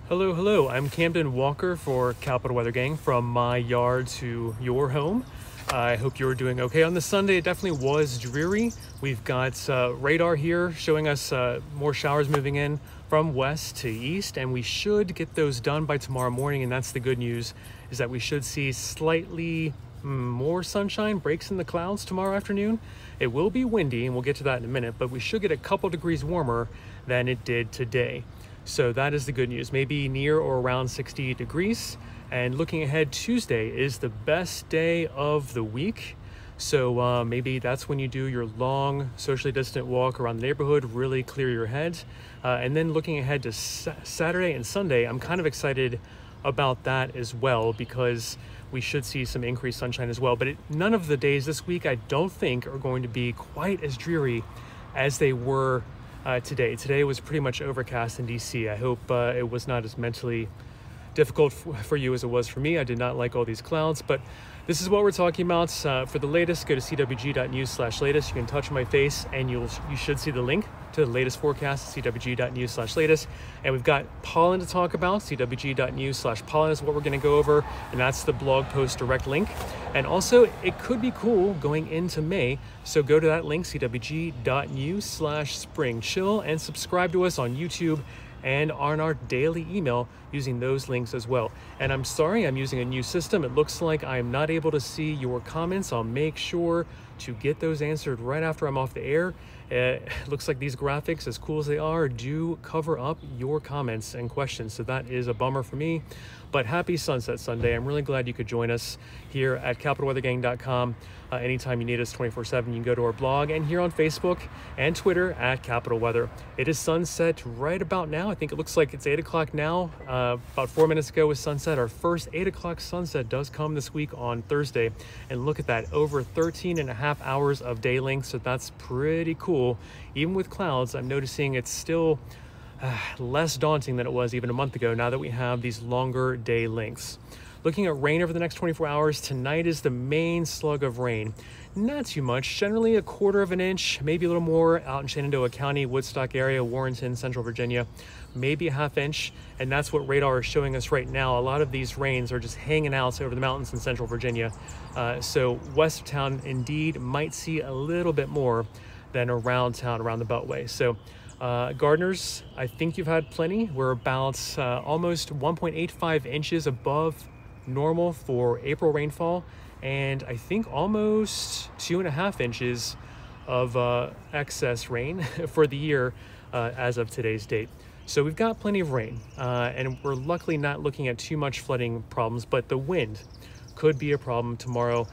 Hello, hello. I'm Camden Walker for Capital Weather Gang, from my yard to your home. I hope you're doing okay on this Sunday. It definitely was dreary. We've got radar here showing us more showers moving in from west to east, and we should get those done by tomorrow morning. And that's the good news, is that we should see slightly more sunshine, breaks in the clouds tomorrow afternoon. It will be windy, and we'll get to that in a minute, but we should get a couple degrees warmer than it did today. So that is the good news, maybe near or around 60 degrees. And looking ahead, Tuesday is the best day of the week. So maybe that's when you do your long socially distant walk around the neighborhood, really clear your head. And then looking ahead to Saturday and Sunday, I'm kind of excited about that as well, because we should see some increased sunshine as well. But none of the days this week, I don't think, are going to be quite as dreary as they were today. Today was pretty much overcast in DC. I hope it was not as mentally difficult for you as it was for me. I did not like all these clouds, but this is what we're talking about. For the latest, go to cwg.news/latest. You can touch my face and you should see the link to the latest forecast at cwg.news/latest. And we've got pollen to talk about. cwg.news/pollen is what we're going to go over, and that's the blog post direct link. And also, it could be cool going into May, so go to that link, cwg.news/spring chill, and subscribe to us on YouTube and on our daily email using those links as well. And I'm sorry, I'm using a new system. It looks like I'm not able to see your comments. I'll make sure to get those answered right after I'm off the air. It looks like these graphics, as cool as they are, do cover up your comments and questions. So that is a bummer for me, but happy Sunset Sunday. I'm really glad you could join us here at capitalweathergang.com. Anytime you need us 24/7, you can go to our blog, and here on Facebook and Twitter at Capital Weather. It is sunset right about now. I think it looks like it's 8 o'clock now. About 4 minutes ago was sunset. Our first 8 o'clock sunset does come this week on Thursday. And look at that, over 13 and a half hours of day length. So that's pretty cool. Even with clouds, I'm noticing it's still less daunting than it was even a month ago, now that we have these longer day lengths. Looking at rain over the next 24 hours, tonight is the main slug of rain. Not too much, generally 1/4 of an inch, maybe a little more out in Shenandoah County, Woodstock area, Warrenton, Central Virginia, maybe a 1/2 inch. And that's what radar is showing us right now. A lot of these rains are just hanging out over the mountains in Central Virginia. So west of town indeed might see a little bit more than around town, around the Beltway. So gardeners, I think you've had plenty. We're about almost 1.85 inches above normal for April rainfall, and I think almost 2.5 inches of excess rain for the year as of today's date. So we've got plenty of rain, and we're luckily not looking at too much flooding problems, but the wind could be a problem tomorrow,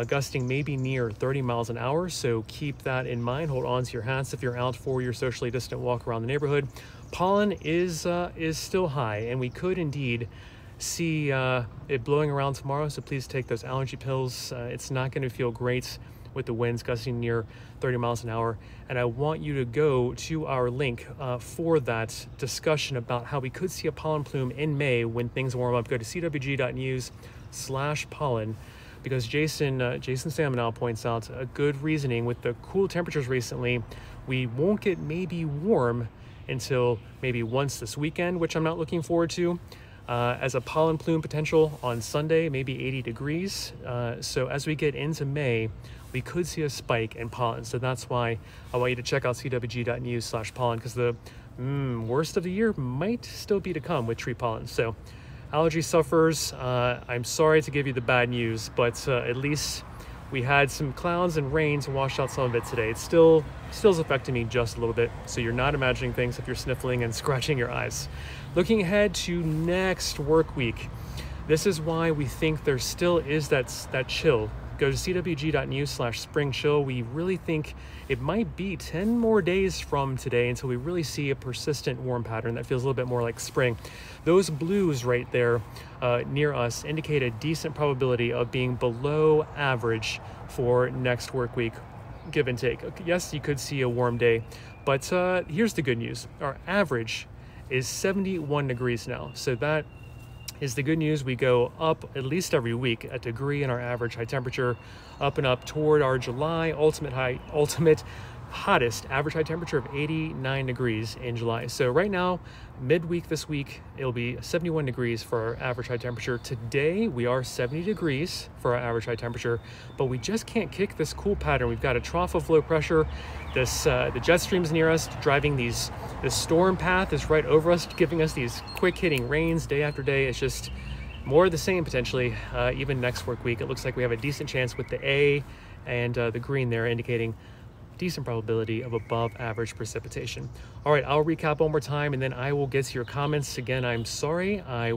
gusting maybe near 30 miles an hour. So keep that in mind. Hold on to your hats if you're out for your socially distant walk around the neighborhood. Pollen is still high, and we could indeed see it blowing around tomorrow. So please take those allergy pills. It's not going to feel great with the winds gusting near 30 miles an hour. And I want you to go to our link for that discussion about how we could see a pollen plume in May when things warm up. Go to cwg.news/pollen, because Jason Salmonell points out a good reasoning. With the cool temperatures recently, we won't get maybe warm until maybe once this weekend, which I'm not looking forward to. As a pollen plume potential on Sunday, maybe 80 degrees. So as we get into May, we could see a spike in pollen. So that's why I want you to check out cwg.news/pollen, because the worst of the year might still be to come with tree pollen. So allergy sufferers, I'm sorry to give you the bad news, but at least we had some clouds and rain to wash out some of it today. It's still affecting me just a little bit, so you're not imagining things if you're sniffling and scratching your eyes. Looking ahead to next work week, this is why we think there still is that chill. Go to cwg.news/spring chill. We really think it might be 10 more days from today until we really see a persistent warm pattern that feels a little bit more like spring. Those blues right there near us indicate a decent probability of being below average for next work week, give and take. Yes, you could see a warm day, but here's the good news. Our average is 71 degrees now. So that is the good news. We go up at least every week a degree in our average high temperature, up and up toward our July ultimate hottest average high temperature of 89 degrees in July. So right now, midweek this week, it'll be 71 degrees for our average high temperature. Today, we are 70 degrees for our average high temperature, but we just can't kick this cool pattern. We've got a trough of low pressure. The jet streams near us, driving this storm path is right over us, giving us these quick hitting rains day after day. It's just more of the same potentially. Even next work week, it looks like we have a decent chance with the A and the green there indicating decent probability of above average precipitation. All right, I'll recap one more time and then I will get to your comments. Again, I'm sorry, I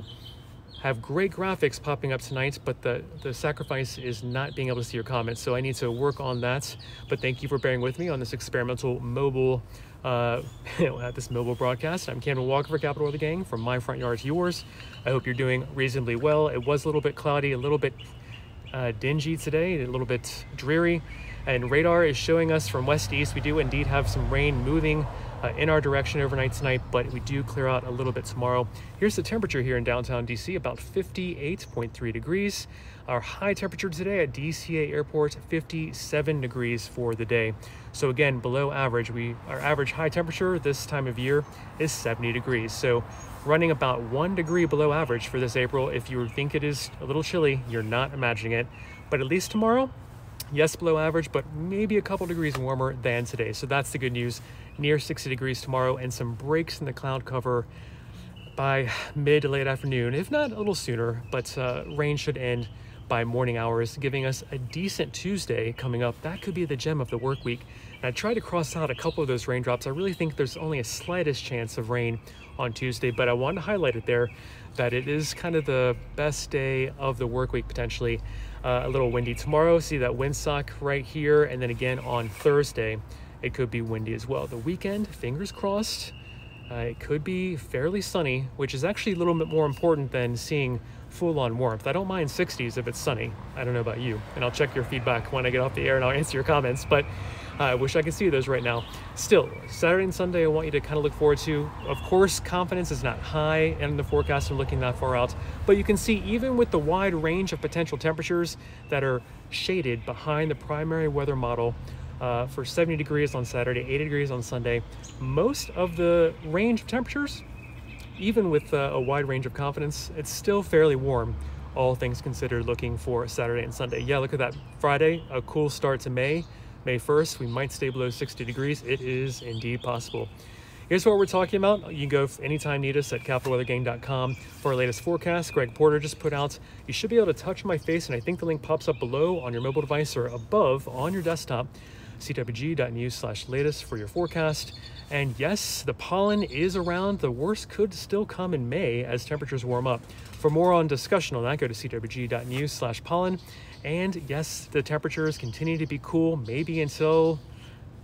have great graphics popping up tonight, but the sacrifice is not being able to see your comments, so I need to work on that. But thank you for bearing with me on this experimental mobile this mobile broadcast. I'm Cameron Walker for Capital Weather Gang, from my front yard to yours. I hope you're doing reasonably well. It was a little bit cloudy, a little bit dingy today, a little bit dreary, and radar is showing us from west to east. We do indeed have some rain moving in our direction overnight tonight, but we do clear out a little bit tomorrow. Here's the temperature here in downtown DC, about 58.3 degrees. Our high temperature today at DCA Airport, 57 degrees for the day. So again, below average. Our average high temperature this time of year is 70 degrees. So running about 1 degree below average for this April. If you think it is a little chilly, you're not imagining it. But at least tomorrow, yes, below average, but maybe a couple degrees warmer than today. So that's the good news. Near 60 degrees tomorrow, and some breaks in the cloud cover by mid to late afternoon, if not a little sooner, but rain should end by morning hours, giving us a decent Tuesday coming up. That could be the gem of the work week. And I tried to cross out a couple of those raindrops. I really think there's only a slightest chance of rain on Tuesday, but I wanted to highlight it there, that it is kind of the best day of the work week potentially. A little windy tomorrow, see that windsock right here, and then again on Thursday, it could be windy as well. The weekend, fingers crossed, it could be fairly sunny, which is actually a little bit more important than seeing full-on warmth. I don't mind 60s if it's sunny. I don't know about you, and I'll check your feedback when I get off the air and I'll answer your comments, but I wish I could see those right now. Still, Saturday and Sunday I want you to kind of look forward to. Of course, confidence is not high in the forecast and looking that far out, but you can see even with the wide range of potential temperatures that are shaded behind the primary weather model, for 70 degrees on Saturday, 80 degrees on Sunday, most of the range of temperatures, even with a wide range of confidence, it's still fairly warm, all things considered, looking for Saturday and Sunday. Yeah, look at that. Friday, a cool start to May 1st. We might stay below 60 degrees. It is indeed possible. Here's what we're talking about. You can go anytime need us at capitalweathergang.com for our latest forecast. Greg Porter just put out. You should be able to touch my face, and I think the link pops up below on your mobile device or above on your desktop. cwg.news/latest for your forecast. And yes, the pollen is around. The worst could still come in May as temperatures warm up. For more on discussion on that, go to cwg.news/pollen. And yes, the temperatures continue to be cool, maybe until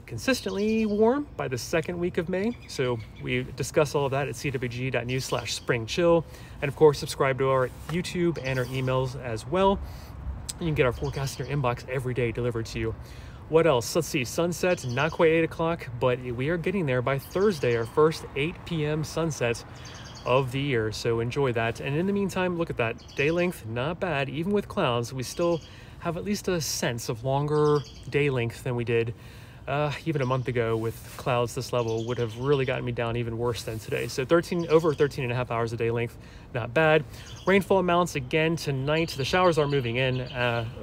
consistently warm by the second week of May. So we discuss all of that at cwg.news/springchill. And of course, subscribe to our YouTube and our emails as well. You can get our forecast in your inbox every day delivered to you. What else? Let's see, sunset, not quite 8 o'clock, but we are getting there by Thursday, our first 8 p.m. sunset of the year. So enjoy that. And in the meantime, look at that. Day length, not bad. Even with clouds, we still have at least a sense of longer day length than we did even a month ago. With clouds this level would have really gotten me down even worse than today. So over 13 and a half hours of day length, not bad. Rainfall amounts again tonight. The showers are moving in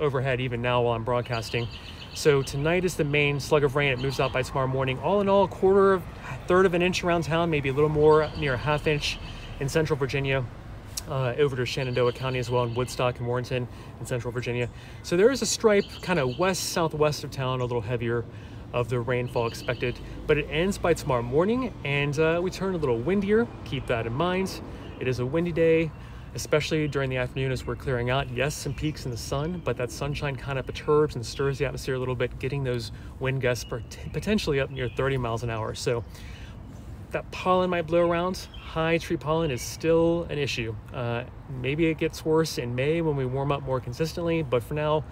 overhead even now while I'm broadcasting. So tonight is the main slug of rain. It moves out by tomorrow morning. All in all, a third of an inch around town, maybe a little more, near a half inch in central Virginia, over to Shenandoah County as well, in Woodstock and Warrenton in central Virginia. So there is a stripe kind of west-southwest of town, a little heavier of the rainfall expected, but it ends by tomorrow morning, and we turn a little windier. Keep that in mind. It is a windy day, especially during the afternoon as we're clearing out. Yes, some peaks in the sun, but that sunshine kind of perturbs and stirs the atmosphere a little bit, getting those wind gusts potentially up near 30 miles an hour. So that pollen might blow around. High tree pollen is still an issue. Maybe it gets worse in May when we warm up more consistently, but for now,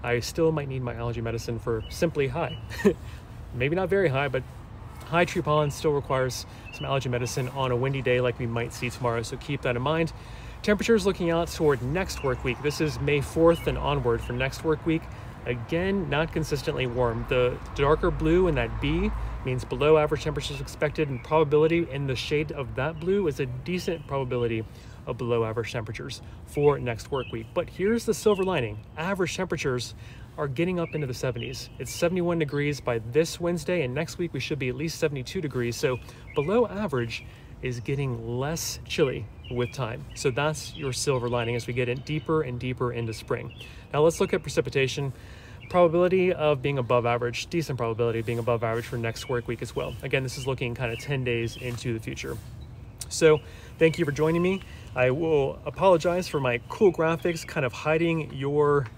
I still might need my allergy medicine for simply high. Maybe not very high, but high tree pollen still requires some allergy medicine on a windy day like we might see tomorrow, so keep that in mind. Temperatures looking out toward next work week. This is May 4th and onward for next work week. Again, not consistently warm. The darker blue in that B means below average temperatures expected, and probability in the shade of that blue is a decent probability of below average temperatures for next work week. But here's the silver lining. Average temperatures are getting up into the 70s. It's 71 degrees by this Wednesday, and next week we should be at least 72 degrees. So below average is getting less chilly with time. So that's your silver lining as we get in deeper and deeper into spring. Now let's look at precipitation. Probability of being above average, decent probability of being above average for next work week as well. Again, this is looking kind of 10 days into the future. So thank you for joining me. I will apologize for my cool graphics kind of hiding your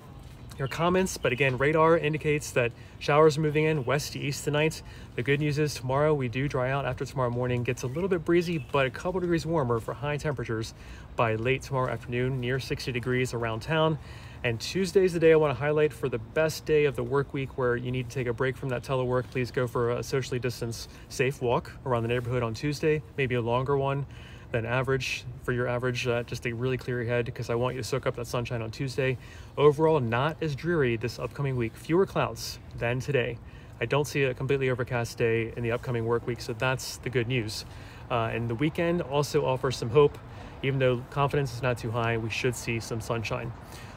comments, but again, radar indicates that showers are moving in west to east tonight. The good news is tomorrow we do dry out after tomorrow morning. Gets a little bit breezy, but a couple degrees warmer for high temperatures by late tomorrow afternoon, near 60 degrees around town. And Tuesday's the day I want to highlight for the best day of the work week where you need to take a break from that telework. Please go for a socially distanced, safe walk around the neighborhood on Tuesday, maybe a longer one than average for your average, just to really clear your head, because I want you to soak up that sunshine on Tuesday. Overall, not as dreary this upcoming week. Fewer clouds than today. I don't see a completely overcast day in the upcoming work week, so that's the good news. And the weekend also offers some hope. Even though confidence is not too high, we should see some sunshine.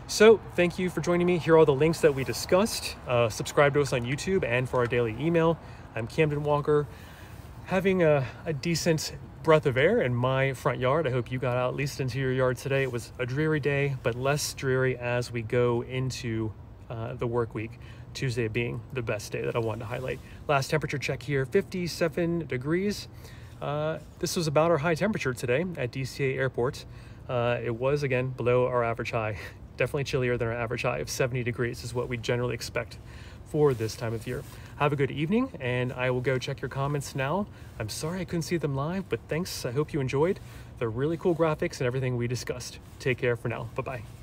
So thank you for joining me. Here are all the links that we discussed. Subscribe to us on YouTube and for our daily email. I'm Camden Walker, having a decent breath of air in my front yard. I hope you got out at least into your yard today. It was a dreary day, but less dreary as we go into the work week. Tuesday being the best day that I wanted to highlight. Last temperature check here, 57 degrees. This was about our high temperature today at DCA Airport. It was, again, below our average high. Definitely chillier than our average high of 70 degrees is what we generally expect for this time of year. Have a good evening, and I will go check your comments now. I'm sorry I couldn't see them live, but thanks. I hope you enjoyed the really cool graphics and everything we discussed. Take care for now. Bye-bye.